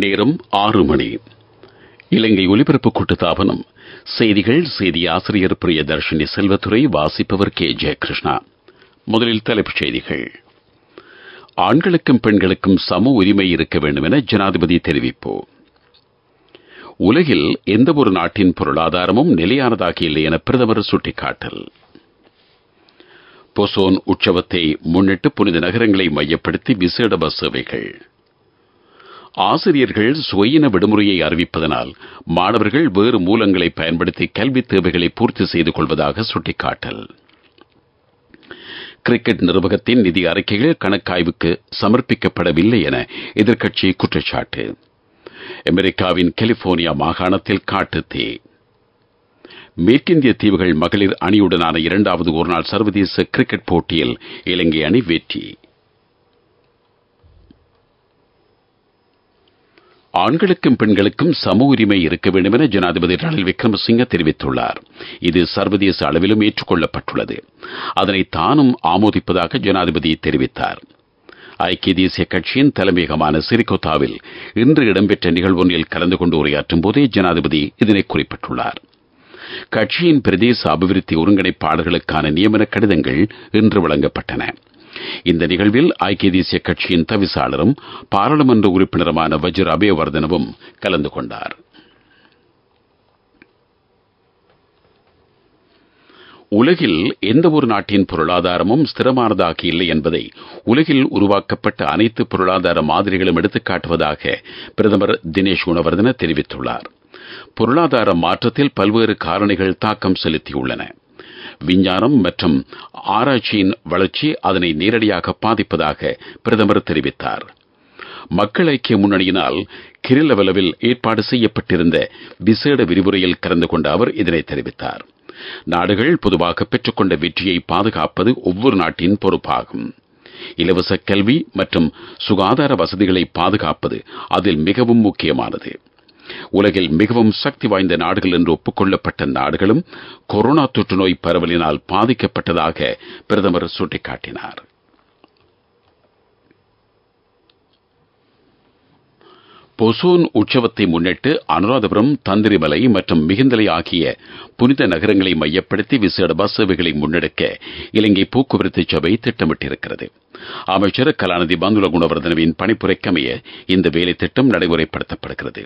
நேரம் 6 மணி. இலங்கை ஒலிபரப்பு கூட்டுத்தாபனம் செய்திகள். செய்தி ஆசிரியர் பிரியதர்ஷினி செல்வத்துறை. வாசிப்பவர் கே ஜெயகிருஷ்ணா. முதலில் தலைப்புச் செய்திகள். ஆண்களுக்கும் பெண்களுக்கும் சம உரிமை இருக்க வேண்டும் என ஜனாதிபதி தெரிவிப்பு. உலகில் எந்தவொரு நாட்டின் பொருளாதாரமும் நிலையானதாக இல்லை என பிரதமர் சுட்டிக்காட்டல். பொசோன் உற்சவத்தை முன்னிட்டு புனித நகரங்களை மையப்படுத்தி விசேட பஸ் சேவைகள். ஆசிரியர்கள் சுயின விடுமுறையை அறிவிப்பதனால் மாணவர்கள் வேறு மூலங்களை பயன்படுத்தி கல்வித் தேவைகளை பூர்த்தி செய்து கொள்வதாக சுட்டிக்காட்டல். கிரிக்கெட் நிர்வாகத்தின் நிதி அறிக்கைகள் கணக்காய்வுக்கு சமர்ப்பிக்கப்படவில்லை என எதிர்க்கட்சி குற்றச்சாட்டு. அமெரிக்காவின் கலிபோர்னியா மாகாணத்தில் காட்டுத்தீ. மேற்கிந்திய தீவுகள் மகளிர் அணியுடனான 2வது ஒருநாள் சர்வதேச கிரிக்கெட் போட்டியில் இலங்கை அணி வெற்றி. ஆண்களுக்கும் பெண்களுக்கும் சம உரிமை இருக்க வேண்டும் என ஜனாதிபதி ரணில் விக்ரமசிங்க தெரிவித்துள்ளார். இது சர்வதேச அளவிலும் ஏற்றுக்கொள்ளப்பட்டுள்ளது. அதனை தானும் ஆமோதிப்பதாக ஜனாதிபதி தெரிவித்தார். ஐக்கிய தேசிய கட்சியின் தலைமையகமான சிறிகொத்தாவில் இன்று இடம்பெற்ற நிகழ்வொன்றில் கலந்து கொண்டு உரையாற்றும் போதே ஜனாதிபதி இதனை குறிப்பிட்டுள்ளார். கட்சியின் பிரதேச அபிவிருத்தி ஒருங்கிணைப்பாளர்களுக்கான நியமன கடிதங்கள் இன்று வழங்கப்பட்டன. இந்த நிகழ்வில் ஐக்கிய தேசிய கட்சியின் தவிசாளரும் பாராளுமன்ற உறுப்பினருமான வஜ்ர அபேவர்தனவும் கலந்து கொண்டார். உலகில் எந்தவொரு நாட்டின் பொருளாதாரமும் ஸ்திரமானதாக இல்லை என்பதை உலகில் உருவாக்கப்பட்ட அனைத்து பொருளாதார மாதிரிகளும் எடுத்துக்காட்டுவதாக பிரதமர் தினேஷ் குணவர்தன தெரிவித்துள்ளார். பொருளாதார மாற்றத்தில் பல்வேறு காரணிகள் தாக்கம் செலுத்தியுள்ளன. விஞ்ஞானம் மற்றும் ஆராய்ச்சியின் வளர்ச்சி அதனை நேரடியாக பாதிப்பதாக பிரதமர் தெரிவித்தார். மக்கள் ஐக்கிய முன்னணியினால் கிரிலவலவில் ஏற்பாடு செய்யப்பட்டிருந்த விசேட விரிவுரையில் கலந்து கொண்ட அவர் இதனை தெரிவித்தார். நாடுகள் பொதுவாக பெற்றுக்கொண்ட வெற்றியை பாதுகாப்பது ஒவ்வொரு நாட்டின் பொறுப்பாகும். இலவச கல்வி மற்றும் சுகாதார வசதிகளை பாதுகாப்பது அதில் மிகவும் முக்கியமானது. உலகில் மிகவும் சக்தி வாய்ந்த நாடுகள் என்று ஒப்புக்கொள்ளப்பட்ட நாடுகளும் கொரோனா தொற்று நோய் பரவலினால் பாதிக்கப்பட்டதாக பிரதமர் சுட்டிக்காட்டினார். பொசோன் உற்சவத்தை முன்னிட்டு அனுராதபுரம், தந்திரிமலை மற்றும் மிகிந்தலை ஆகிய புனித நகரங்களை மையப்படுத்தி விசேட பஸ் சேவைகளை முன்னெடுக்க இலங்கை போக்குவரத்து சபை திட்டமிட்டிருக்கிறது. அமைச்சர் கலாநிதி பந்துல குணவர்தனவின் பணிப்புரைக்கமைய இந்த வேலை திட்டம் நடைமுறைப்படுத்தப்படுகிறது.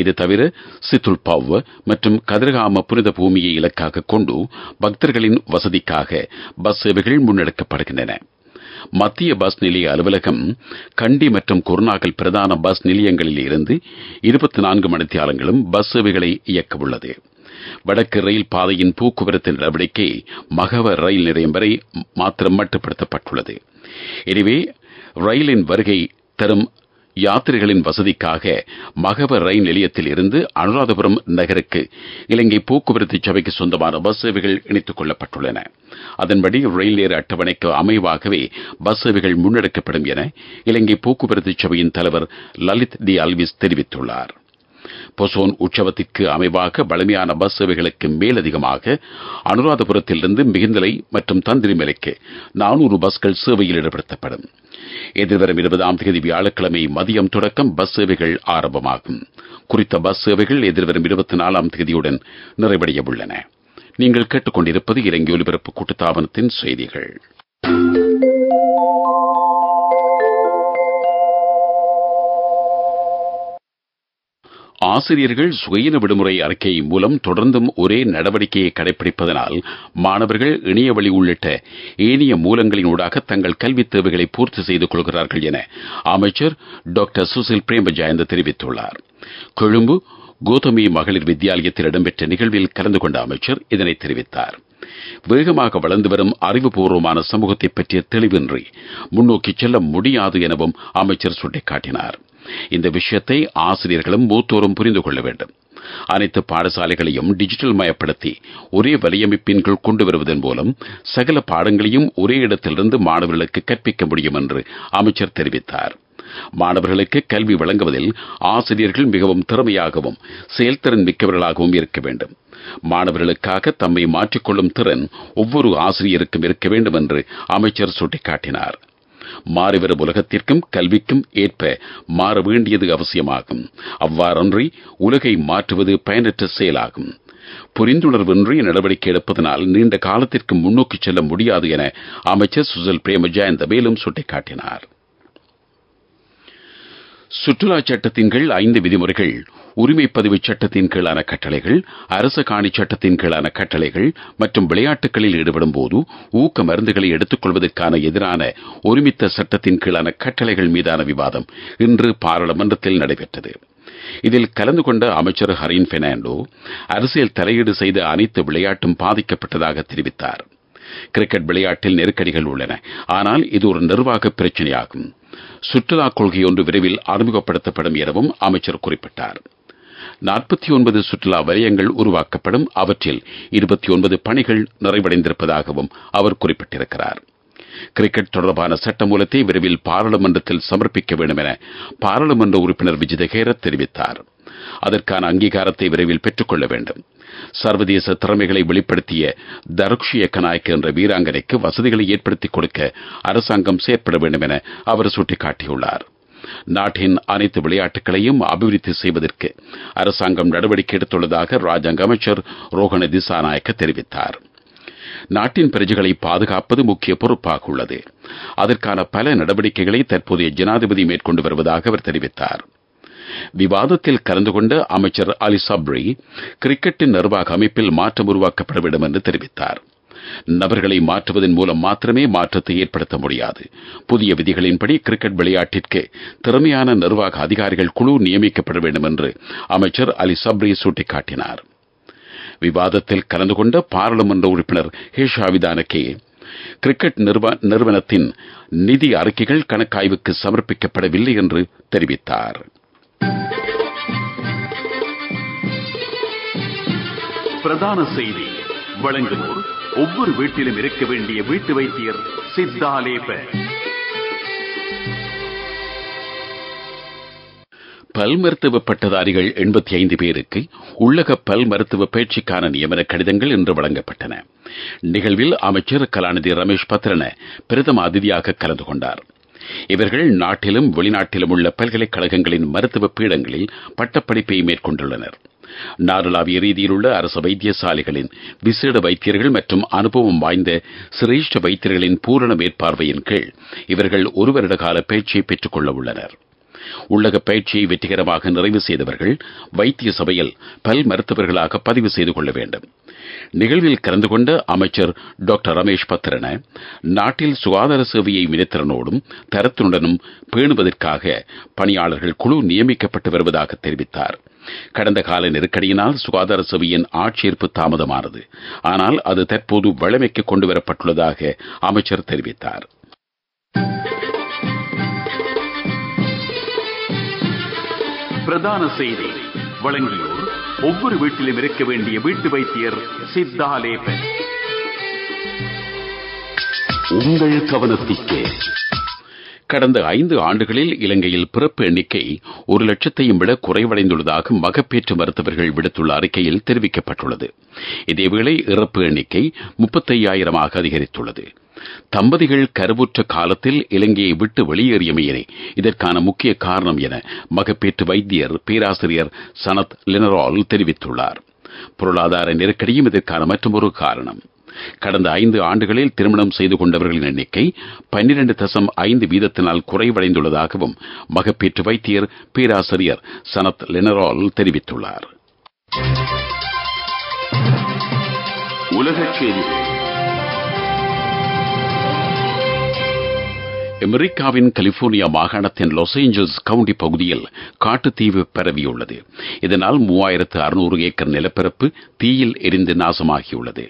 இது தவிர சித்துல்பாவ் மற்றும் கதிரகாம புனித பூமியை இலக்காக கொண்டு பக்தர்களின் வசதிக்காக பஸ் சேவைகள் முன்னெடுக்கப்படுகின்றன. மத்திய பஸ் நிலைய அலுவலகம் கண்டி மற்றும் குருநாகல் பிரதான பஸ் நிலையங்களில் இருந்து 24 மணித்தியாலங்களும் பஸ் சேவைகளை இயக்க உள்ளது. வடக்கு ரயில் பாதையின் போக்குவரத்து நடவடிக்கை மகவ ரயில் நிலையம் வரை மாத்திரம் மட்டுப்படுத்தப்பட்டுள்ளது. எனவே ரயிலின் வருகை தரும் யாத்திரைகளின் வசதிக்காக மகவ ரயில் நிலையத்தில் இருந்து அனுராதபுரம் நகருக்கு இலங்கை போக்குவரத்து சபைக்கு சொந்தமான பஸ் சேவைகள் இணைத்துக் கொள்ளப்பட்டுள்ளன. அதன்படி ரயில் நேர அட்டவணைக்கு அமைவாகவே பஸ் சேவைகள் முன்னெடுக்கப்படும் என இலங்கை போக்குவரத்து சபையின் தலைவர் லலித் டி அல்விஸ் தெரிவித்துள்ளார். பொசோன் உற்சவத்திற்கு அமைவாக வலிமையான பஸ் சேவைகளுக்கு மேலதிகமாக அனுராதபுரத்திலிருந்து மிகிந்தலை மற்றும் தந்திரிமலைக்கு 400 பஸ்கள் சேவையில் ஈடுபடுத்தப்படும். எதிர்வரும் 20ஆம் தேதி வியாழக்கிழமை மதியம் தொடக்கம் பஸ் சேவைகள் ஆரம்பமாகும். குறித்த பஸ் சேவைகள் எதிர்வரும் 24ஆம் தேதியுடன் நிறைவடைய உள்ளன. நீங்கள் கேட்டுக்கொண்டிருப்பது இலங்கை ஒலிபரப்பு கூட்டுத்தாபனத்தின் செய்திகள். ஆசிரியர்கள் சுயின விடுமுறை அறிக்கை மூலம் தொடர்ந்தும் ஒரே நடவடிக்கையை கடைபிடிப்பதனால் மாணவர்கள் இணையவழி உள்ளிட்ட ஏனைய மூலங்களின் ஊடாக தங்கள் கல்வித் தேவைகளை பூர்த்தி செய்து கொள்கிறார்கள் என அமைச்சர் டாக்டர் சுசில் பிரேமஜயந்த தெரிவித்துள்ளார். கொழும்பு கோதமி மகளிர் வித்தியாலயத்தில் இடம்பெற்ற நிகழ்வில் கலந்து கொண்ட அமைச்சர் இதனை தெரிவித்தார். வேகமாக வளர்ந்து வரும் அறிவுபூர்வமான சமூகத்தை பற்றிய தெளிவின்றி முன்னோக்கி செல்ல முடியாது எனவும் அமைச்சர் சுட்டிக்காட்டினார். இந்த விஷயத்தை ஆசிரியர்களும் மூத்தோரும் புரிந்து கொள்ள வேண்டும். அனைத்து பாடசாலைகளையும் டிஜிட்டல் மயப்படுத்தி ஒரே வலையமைப்பின் கீழ் கொண்டு வருவதன் மூலம் சகல பாடங்களையும் ஒரே இடத்திலிருந்து மாணவர்களுக்கு கற்பிக்க முடியும் என்று அமைச்சர் தெரிவித்தார். மாணவர்களுக்கு கல்வி வழங்குவதில் ஆசிரியர்கள் மிகவும் திறமையாகவும் செயல்திறன் மிக்கவர்களாகவும் இருக்க வேண்டும். மாணவர்களுக்காக தம்மை மாற்றிக்கொள்ளும் திறன் ஒவ்வொரு ஆசிரியருக்கும் இருக்க வேண்டும் என்று அமைச்சர் சுட்டிக்காட்டினார். மாறிவரும் உலகத்திற்கும் கல்விக்கும் ஏற்ப மாற வேண்டியது அவசியமாகும். அவ்வாறன்றி உலகை மாற்றுவது பயனற்ற செயலாகும். புரிந்துணர்வின்றி நடவடிக்கை எடுப்பதனால் நீண்ட காலத்திற்கு முன்னோக்கி செல்ல முடியாது என அமைச்சர் சுசில் பிரேமஜயந்த மேலும் சுட்டிக்காட்டினார். சுற்றுலா சட்டத்தின் கீழ் 5 விதிமுறைகள், உரிமை பதிவு சட்டத்தின் கீழான கட்டளைகள், அரச காணி சட்டத்தின் கீழான கட்டளைகள் மற்றும் விளையாட்டுகளில் ஈடுபடும் போது ஊக்க மருந்துகளை எடுத்துக் கொள்வதற்கான எதிரான ஒருமித்த சட்டத்தின் கீழான கட்டளைகள் மீதான விவாதம் இன்று பாராளுமன்றத்தில் நடைபெற்றது. இதில் கலந்து கொண்ட அமைச்சர் ஹரின் பெர்னாண்டோ அரசியல் தலையீடு செய்த அனைத்து விளையாட்டும் பாதிக்கப்பட்டதாக தெரிவித்தார். கிரிக்கெட் விளையாட்டில் நெருக்கடிகள் உள்ளன, ஆனால் இது ஒரு நிர்வாக பிரச்சினையாகும். சுற்றுலா கொள்கை ஒன்று விரைவில் அறிமுகப்படுத்தப்படும் எனவும் அமைச்சர் குறிப்பிட்டார். 49 சுற்றுலா வலயங்கள் உருவாக்கப்படும், அவற்றில் 29 பணிகள் நிறைவடைந்திருப்பதாகவும் அவர் குறிப்பிட்டிருக்கிறார். கிரிக்கெட் தொடர்பான சட்டமூலத்தை விரைவில் பாராளுமன்றத்தில் சமர்ப்பிக்க வேண்டும் என பாராளுமன்ற உறுப்பினர் விஜித ஹேரத் தெரிவித்தார். அதற்கான அங்கீகாரத்தை விரைவில் பெற்றுக் கொள்ள வேண்டும். சர்வதேச திறமைகளை வெளிப்படுத்திய தருக்ஷி எக்கநாயக் என்ற வீராங்கனைக்கு வசதிகளை ஏற்படுத்திக் கொடுக்க அரசாங்கம் செயற்பட வேண்டும் என அவர் சுட்டிக்காட்டியுள்ளார். நாட்டின் அனைத்து விளையாட்டுகளையும் அபிவிருத்தி செய்வதற்கு அரசாங்கம் நடவடிக்கை எடுத்துள்ளதாக ராஜாங்க அமைச்சர் ரோஹன திசாநாயக்க தெரிவித்தார். நாட்டின் பிரஜைகளை பாதுகாப்பது முக்கிய பொறுப்பாக உள்ளது. அதற்கான பல நடவடிக்கைகளை தற்போதைய ஜனாதிபதி மேற்கொண்டு வருவதாக அவர் தெரிவித்தார். விவாதத்தில் கலந்து கொண்ட அமைச்சர் அலி சப்ரி கிரிக்கெட்டின் நிர்வாக அமைப்பில் மாற்றம் உருவாக்கப்பட வேண்டும் என்று தெரிவித்தார். நபர்களை மாற்றுவதன் மூலம் மாத்திரமே மாற்றத்தை ஏற்படுத்த முடியாது. புதிய விதிகளின்படி கிரிக்கெட் விளையாட்டிற்கு திறமையான நிர்வாக அதிகாரிகள் குழு நியமிக்கப்பட வேண்டும் என்று அமைச்சர் அலி சப்ரி சுட்டிக்காட்டினார். விவாதத்தில் கலந்து கொண்ட பாராளுமன்ற உறுப்பினர் ஹேஷாவிதானகே கிரிக்கெட் நிறுவனத்தின் நிதி அறிக்கைகள் கணக்காய்வுக்கு சமர்ப்பிக்கப்படவில்லை என்று தெரிவித்தார். பிரதான செய்தி வழங்குவோர் ஒவ்வொரு வீட்டிலும் இருக்க வேண்டிய வீட்டு வைத்தியர் சித்தாலேப. பல் மருத்துவ பட்டதாரிகள் 85 பேருக்கு உள்ளக பல் மருத்துவ பயிற்சிக்கான நியமன கடிதங்கள் இன்று வழங்கப்பட்டன. நிகழ்வில் அமைச்சர் கலாநிதி ரமேஷ் பத்ரன பிரதம அதிதியாக கலந்து கொண்டார். இவர்கள் நாட்டிலும் வெளிநாட்டிலும் உள்ள பல்கலைக்கழகங்களின் மருத்துவ பீடங்களில் பட்டப்படிப்பை மேற்கொண்டுள்ளனர். நாடளாவிய ரீதியில் உள்ள அரசு வைத்தியசாலைகளின் விசேட வைத்தியர்கள் மற்றும் அனுபவம் வாய்ந்த சிரேஷ்ட வைத்தியர்களின் பூரண மேற்பார்வையின் கீழ் இவர்கள் 1 வருட கால பயிற்சியை பெற்றுக் கொள்ள உள்ளனர். உள்ளக பயிற்சியை வெற்றிகரமாக நிறைவு செய்தவர்கள் வைத்திய சபையில் பல் மருத்துவர்களாக பதிவு செய்து கொள்ள வேண்டும். நிகழ்வில் கலந்து கொண்ட அமைச்சர் டாக்டர் ரமேஷ் பத்ரன நாட்டில் சுகாதார சேவையை வினைத்திறனோடும் தரத்துடனும் பேணுவதற்காக பணியாளர்கள் குழு நியமிக்கப்பட்டு வருவதாக தெரிவித்தார். கடந்த கால நெருக்கடியினால் சுகாதார சேவையின் ஆட்சேர்ப்பு தாமதமானது, ஆனால் அது தற்போது வழமைக்கு கொண்டுவரப்பட்டுள்ளதாக அமைச்சர் தெரிவித்தார். பிரதான செய்தி வழங்கியோர் ஒவ்வொரு வீட்டிலும் இருக்க வேண்டிய வீட்டு வைத்தியர் சித்தாலேப. உங்கள் கவனத்திற்கு கடந்த 5 ஆண்டுகளில் இலங்கையில் பிறப்பு எண்ணிக்கை 1 லட்சத்தையும் விட குறைவடைந்துள்ளதாக மகப்பேற்று மருத்துவர்கள் விடுத்துள்ள அறிக்கையில் தெரிவிக்கப்பட்டுள்ளது. இதேவேளை இறப்பு எண்ணிக்கை 35,000 அதிகரித்துள்ளது. தம்பதிகள் கருவுற்ற காலத்தில் இலங்கையை விட்டு வெளியேறியமையே இதற்கான முக்கிய காரணம் என மகப்பேற்று வைத்தியர் பேராசிரியர் சனத் லினரால் தெரிவித்துள்ளார். பொருளாதார நெருக்கடியும் இதற்கான மற்றொரு காரணம். கடந்த 5 ஆண்டுகளில் திருமணம் செய்து கொண்டவர்களின் எண்ணிக்கை 12.5% குறைவடைந்துள்ளதாகவும் மகப்பேற்று வைத்தியர் பேராசிரியர் சனத் லினரால் தெரிவித்துள்ளார். உலகச் செய்திகள். அமெரிக்காவின் கலிபோர்னியா மாகாணத்தின் லாஸ் ஏஞ்சல்ஸ் கவுண்டி பகுதியில் காட்டுத்தீவு பரவியுள்ளது. இதனால் 3600 ஏக்கர் நிலப்பரப்பு தீயில் எரிந்து நாசமாகியுள்ளது.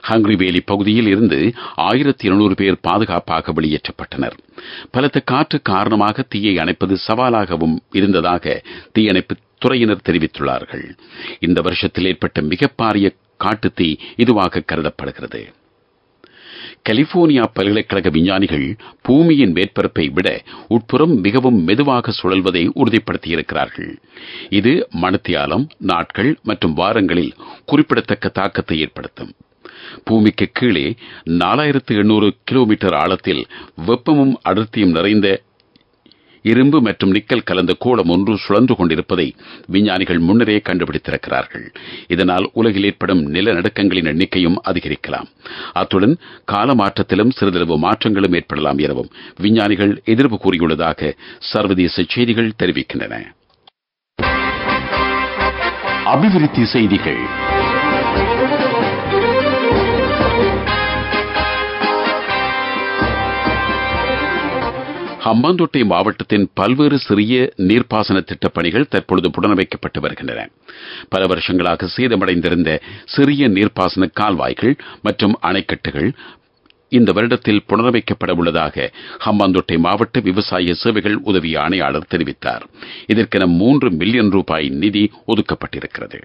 ஹங்கிரி வேலி பகுதியில் இருந்து 1200 பேர் பாதுகாப்பாக வெளியேற்றப்பட்டனர். பலத்த காற்று காரணமாக தீயை அணைப்பது சவாலாகவும் இருந்ததாக தீயணைப்பு துறையினர் தெரிவித்துள்ளார்கள். இந்த வருஷத்தில் ஏற்பட்ட மிகப்பாரிய காட்டுத்தீ இதுவாக கருதப்படுகிறது. கலிபோர்னியா பல்கலைக்கழக விஞ்ஞானிகள் பூமியின் மேற்பரப்பை விட உட்புறம் மிகவும் மெதுவாக சுழல்வதை உறுதிப்படுத்தியிருக்கிறார்கள். இது மணித்தியாலம், நாட்கள் மற்றும் வாரங்களில் குறிப்பிடத்தக்க தாக்கத்தை ஏற்படுத்தும். பூமிக்கு கீழே 4800 கிலோமீட்டர் ஆழத்தில் வெப்பமும் அடர்த்தியும் நிறைந்த இரும்பு மற்றும் நிக்கல் கலந்த கோளம் ஒன்று சுழன்று கொண்டிருப்பதை விஞ்ஞானிகள் முன்னரே கண்டுபிடித்திருக்கிறார்கள். இதனால் உலகில் ஏற்படும் நிலநடுக்கங்களின் எண்ணிக்கையும் அதிகரிக்கலாம். அத்துடன் கால மாற்றத்திலும் சிறிதளவு மாற்றங்களும் ஏற்படலாம் எனவும் விஞ்ஞானிகள் எதிர்ப்பு கூறியுள்ளதாக சர்வதேச செய்திகள் தெரிவிக்கின்றன. அபிவிருத்தி செய்திகள். ஹம்பாந்தோட்டை மாவட்டத்தின் பல்வேறு சிறிய நீர்ப்பாசன திட்டப் பணிகள் தற்பொழுது புனரமைக்கப்பட்டு வருகின்றன. பல வருஷங்களாக சேதமடைந்திருந்த சிறிய நீர்ப்பாசன கால்வாய்கள் மற்றும் அணைக்கட்டுகள் இந்த வருடத்தில் புனரமைக்கப்பட உள்ளதாக ஹம்பாந்தோட்டை மாவட்ட விவசாய சேவைகள் உதவி ஆணையாளர் தெரிவித்தார். இதற்கென 3 மில்லியன் ரூபாய் நிதி ஒதுக்கப்பட்டிருக்கிறது.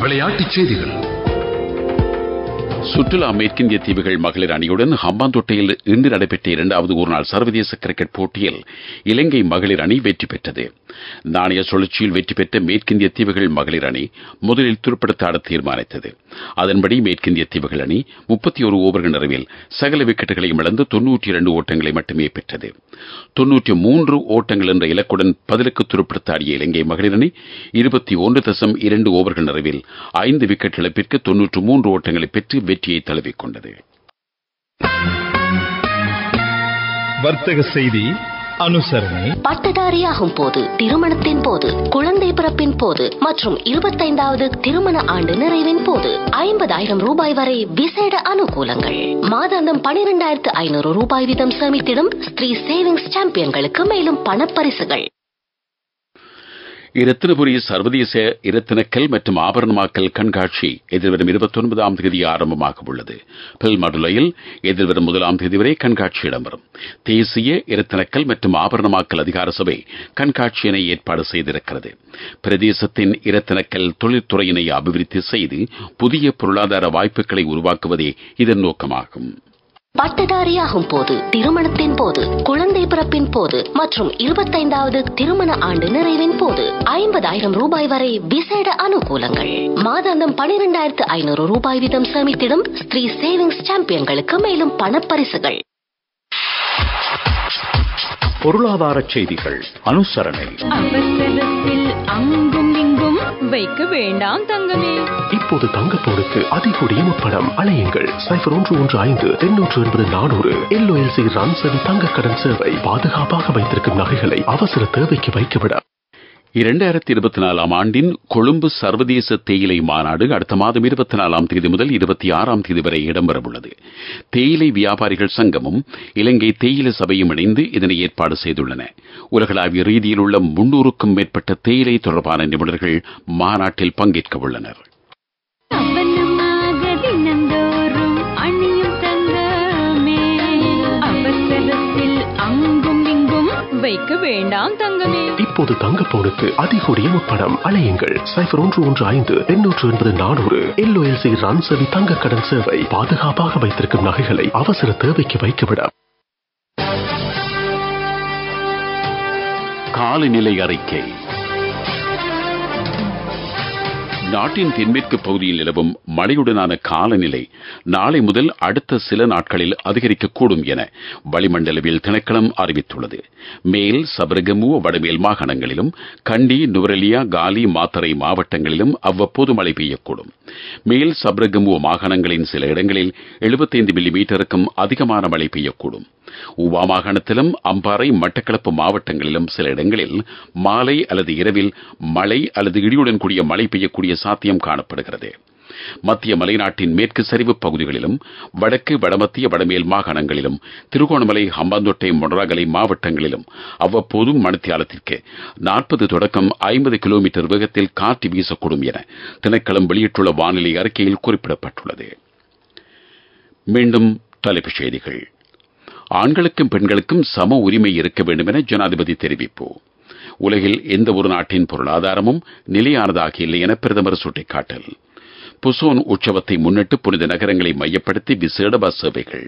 விளையாட்டுச் செய்திகள். சுற்றுலா மேற்கிந்திய தீவுகள் மகளிர் அணியுடன் ஹம்பாந்தோட்டையில் இன்று நடைபெற்ற 2வது ஒருநாள் சர்வதேச கிரிக்கெட் போட்டியில் இலங்கை மகளிர் அணி வெற்றி பெற்றது. நாணய சுழற்சியில் வெற்றி பெற்ற மேற்கிந்திய தீவுகள் மகளிர் அணி முதலில் துடுப்படுத்த ஆட தீர்மானித்தது. அதன்படி மேற்கிந்திய தீவுகள் அணி 31 ஓவர்கள் நிறைவில் சகல விக்கெட்டுகளையும் இழந்து 92 ஓட்டங்களை மட்டுமே பெற்றது. 93 ஓட்டங்கள் என்ற இலக்குடன் பதிலுக்கு துடுப்படுத்த ஆடிய இலங்கை மகளிர் அணி 21.2 ஓவர்கள் நிறைவில் 5 விக்கெட் இழப்பிற்கு 93 ஓட்டங்களை பெற்று வெற்றியை தழுவிக் கொண்டது. வர்த்தக செய்தி. அனுசரணை. பட்டதாரியாகும் போது, திருமணத்தின் போது, குழந்தை பிறப்பின் போது மற்றும் 25வது திருமண ஆண்டு நிறைவின் போது 50,000 ரூபாய் வரை விசேட அனுகூலங்கள். மாதாந்தம் 12,500 ரூபாய் வீதம் சேமித்திடும் ஸ்ரீ சேவிங்ஸ் சாம்பியன்களுக்கு மேலும் பணப்பரிசுகள். இரத்தினபுரி சர்வதேச இரத்தினக்கல் மற்றும் ஆபரணமாக்கல் கண்காட்சி எதிர்வரும் 29ஆம் தேதி ஆரம்பமாக உள்ளது. பில்மடுலையில் எதிர்வரும் 1ஆம் தேதி வரை கண்காட்சி இடம்பெறும். தேசிய இரத்தினக்கல் மற்றும் ஆபரணமாக்கல் அதிகார சபை கண்காட்சியினை ஏற்பாடு செய்திருக்கிறது. பிரதேசத்தின் இரத்தினக்கல் தொழில்துறையினை அபிவிருத்தி செய்து புதிய பொருளாதார வாய்ப்புகளை உருவாக்குவதே இதன் நோக்கமாகும். பட்டதாரியாகும் போது, திருமணத்தின் போது, குழந்தை பிறப்பின் போது மற்றும் 25வது திருமண ஆண்டு நிறைவின் போது 50,000 ரூபாய் வரை விசேட அனுகூலங்கள். மாதாந்தம் 12,500 ரூபாய் வீதம் சேமித்திடும் ஸ்ரீ சேவிங்ஸ் சாம்பியன்களுக்கு மேலும் பணப்பரிசுகள். பொருளாதார செய்திகள். அனுசரணை. அவசரத்தில் அங்கும் இங்கும் வைக்க வேண்டாம் தங்கமே. இப்போது தங்கப்போனுக்கு அதிகூடிய முற்படம். அலையுங்கள் 0115-880-400. LOLC ரன்சவி தங்க கடன் சேவை. பாதுகாப்பாக வைத்திருக்கும் நகைகளை அவசர தேவைக்கு வைக்கவிட. 2024ஆம் ஆண்டின் கொழும்பு சர்வதேச தேயிலை மாநாடு அடுத்த மாதம் 24ஆம் தேதி முதல் 26ஆம் தேதி வரை இடம்பெறவுள்ளது. தேயிலை வியாபாரிகள் சங்கமும் இலங்கை தேயிலை சபையும் இணைந்து இதனை ஏற்பாடு செய்துள்ளன. உலகளாவிய ரீதியில் உள்ள 300க்கும் மேற்பட்ட தேயிலை தொடர்பான நிபுணர்கள் மாநாட்டில் பங்கேற்க உள்ளனர். வைக்க வேண்டாம் தங்கமே. இப்போது தங்கப்போனுக்கு அதிகூடிய முற்படம். அலையுங்கள் 0115-880-400. LOLC ரன்சவி தங்க கடன் சேவை. பாதுகாப்பாக வைத்திருக்கும் நகைகளை அவசர தேவைக்கு வைக்கவிட. காலநிலை அறிக்கை. நாட்டின் தென்மேற்கு பகுதியில் நிலவும் மழையுடனான காலநிலை நாளை முதல் அடுத்த சில நாட்களில் அதிகரிக்கக்கூடும் என வளிமண்டலவியல் திணைக்களம் அறிவித்துள்ளது. மேல் சபரகமுவ வடமேல் மாகாணங்களிலும் கண்டி, நுவரெலியா, காலி, மாத்தறை மாவட்டங்களிலும் அவ்வப்போது மழை பெய்யக்கூடும். மேல் சபரகமுவ மாகாணங்களின் சில இடங்களில் 75 மில்லிமீட்டருக்கும் அதிகமான மழை பெய்யக்கூடும். ஊவா மாகாணத்திலும் அம்பாறை, மட்டக்களப்பு மாவட்டங்களிலும் சில இடங்களில் மாலை அல்லது இரவில் மழை அல்லது இடியுடன் கூடிய மழை பெய்யக்கூடிய சாத்தியம் காணப்படுகிறது. மத்திய மலைநாட்டின் மேற்கு சரிவு பகுதிகளிலும் வடக்கு, வடமத்திய, வடமேல் மாகாணங்களிலும் திருகோணமலை, ஹம்பாந்தோட்டை, மொனராகலை மாவட்டங்களிலும் அவ்வப்போது மணித்தியாலத்திற்கு 40 தொடக்கம் 50 கிலோமீட்டர் வேகத்தில் காற்று வீசக்கூடும் என திணைக்களம் வெளியிட்டுள்ள வானிலை அறிக்கையில் குறிப்பிடப்பட்டுள்ளது. மீண்டும் தலைப்புச் செய்திகள். ஆண்களுக்கும் பெண்களுக்கும் சம உரிமை இருக்க வேண்டும் என ஜனாதிபதி தெரிவிப்பு. உலகில் எந்த ஒரு நாட்டின் பொருளாதாரமும் நிலையானதாக இல்லை என பிரதமர் சுட்டிக்காட்டல். புசோன் உற்சவத்தை முன்னிட்டு புனித நகரங்களை மையப்படுத்தி விசேட பஸ் சேவைகள்.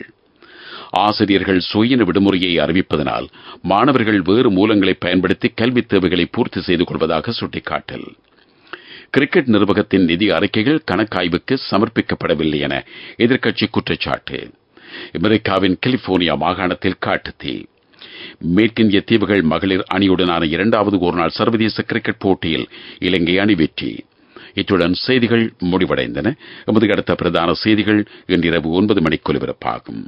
ஆசிரியர்கள் சுயின விடுமுறையை அறிவிப்பதனால் மாணவர்கள் வேறு மூலங்களை பயன்படுத்தி கல்வித் தேவைகளை பூர்த்தி செய்து கொள்வதாக சுட்டிக்காட்டல். கிரிக்கெட் நிர்வாகத்தின் நிதி அறிக்கைகள் கணக்காய்வுக்கு சமர்ப்பிக்கப்படவில்லை என எதிர்க்கட்சி குற்றச்சாட்டு. அமெரிக்காவின் கலிபோர்னியா மாகாணத்தில் காட்டுத்தீ. மேற்கிந்திய தீவுகள் மகளிர் அணியுடனான 2வது ஒருநாள் சர்வதேச கிரிக்கெட் போட்டியில் இலங்கை அணி வெற்றி. இத்துடன் செய்திகள் முடிவடைந்தன. எமது அடுத்த பிரதான செய்திகள் இன்றிரவு 9 மணிக்கு ஒலிபரப்பாகும்.